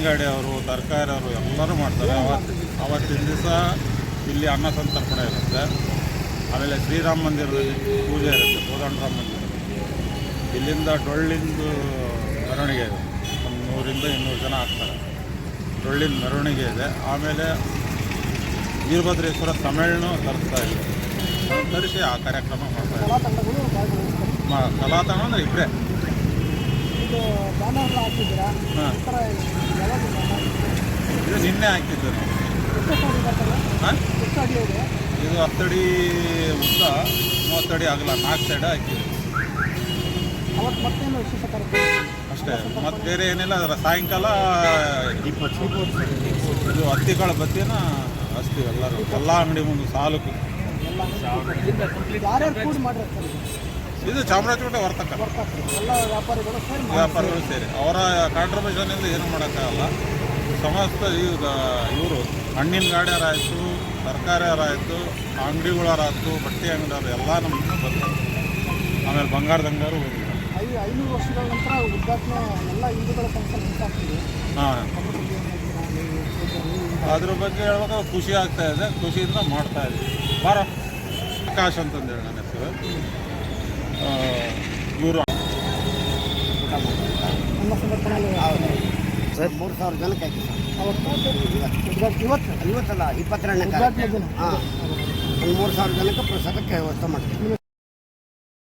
ಗಾಡಿ ಅವರು, ತರಕಾರಿ ಅವರು ಎಲ್ಲರೂ ಮಾಡ್ತಾರೆ. ಅವತ್ತಿನ ದಿವಸ ಇಲ್ಲಿ ಅನ್ನ ಸಂತರ್ಪಣೆ ಇರುತ್ತೆ. ಆಮೇಲೆ ಶ್ರೀರಾಮ ಮಂದಿರದಲ್ಲಿ ಪೂಜೆ ಇರುತ್ತೆ, ಕೋದಂಡರಾಮ ಮಂದಿರ. ಇಲ್ಲಿಂದ ಡೊಳ್ಳಿಂದು ಮೆರವಣಿಗೆ ಇದೆ, ಒಂದು 100-200 ಜನ ಆಗ್ತಾರೆ. ಡೊಳ್ಳಿನ ಮೆರವಣಿಗೆ ಇದೆ. ಆಮೇಲೆ ವೀರಭದ್ರೇಶ್ವರ ತಮಿಳನ್ನು ತರಿಸ್ತಾ ಇದೆ, ತರಿಸಿ ಆ ಕಾರ್ಯಕ್ರಮ ಮಾಡ್ತಾರೆ. ಕಲಾತಂಡ ಅಂದರೆ ಇಬ್ಬರೇ. ಹಾಂ, ಇದು ನಿನ್ನೆ ಹಾಕಿದ್ದು ನಾವು. ಹಾಂ, ಇದು 10 ಅಡಿ ಉದ್ದ, 30 ಅಡಿ ಆಗಲ್ಲ, 4 ಸೈಡ್ ಹಾಕಿದ್ವಿ ಅಷ್ಟೇ. ಮತ್ತು ಬೇರೆ ಏನಿಲ್ಲ. ಅದರ ಸಾಯಂಕಾಲ 20 ಇದು ಹತ್ತಿಕಾಳು ಬತ್ತಿನ ಹಚ್ತೀವಿ ಎಲ್ಲರೂ, ಎಲ್ಲ ಅಂಗಡಿ ಮುಂದೆ ಸಾಲುಕು. ಇದು ಚಾಮರಾಜಪೇಟೆ ವರ್ತಕ ವ್ಯಾಪಾರಿಗಳು ಸೇರಿ ಅವರ ಕಾಂಟ್ರಿಬ್ಯೂಷನಿಂದ ಏನೂ ಮಾಡೋಕ್ಕಾಗಲ್ಲ. ಸಮಸ್ತ ಇವರು ಹಣ್ಣಿನ ಗಾಡಿಯವರಾಯಿತು, ತರಕಾರಿಯವರಾಯಿತು, ಅಂಗಡಿಗಳವರಾಯ್ತು, ಬಟ್ಟೆ ಅಂಗಡಿಯವರು ಎಲ್ಲ ನಮ್ಮನ್ನು ಬರ್ತಾರೆ. ಆಮೇಲೆ ಬಂಗಾರದ ಅಂಗಡಿಯವರು ಹೋಗಿದ್ದಾರೆ. 500 ವರ್ಷಗಳ ನಂತರ ಉದ್ಘಾಟನೆ ಎಲ್ಲ ಹಿಂದೂಗಳ ಸಂಸ್ಥೆ. ಹಾಂ, ಅದ್ರ ಬಗ್ಗೆ ಹೇಳ್ಬೇಕು, ಖುಷಿ ಆಗ್ತಾ ಇದೆ. ಖುಷಿಯಿಂದ ಮಾಡ್ತಾ ಇದ್ದೀವಿ. ಬಾರ ಆಕಾಶ್ ಅಂತಂದೇಳಿ ನನ್ನ ಹೆಸರು. ಇವರು ಸರ್ 3000 ಜನಕ್ಕೆ ಆಯ್ತು ಸರ್. ಇವತ್ತಲ್ಲ 22ನೇ. ಹಾಂ, ಒಂದು 3000 ಜನಕ್ಕೆ ಪ್ರಸಾದಕ್ಕೆ ವ್ಯವಸ್ಥೆ ಮಾಡ್ತೀವಿ.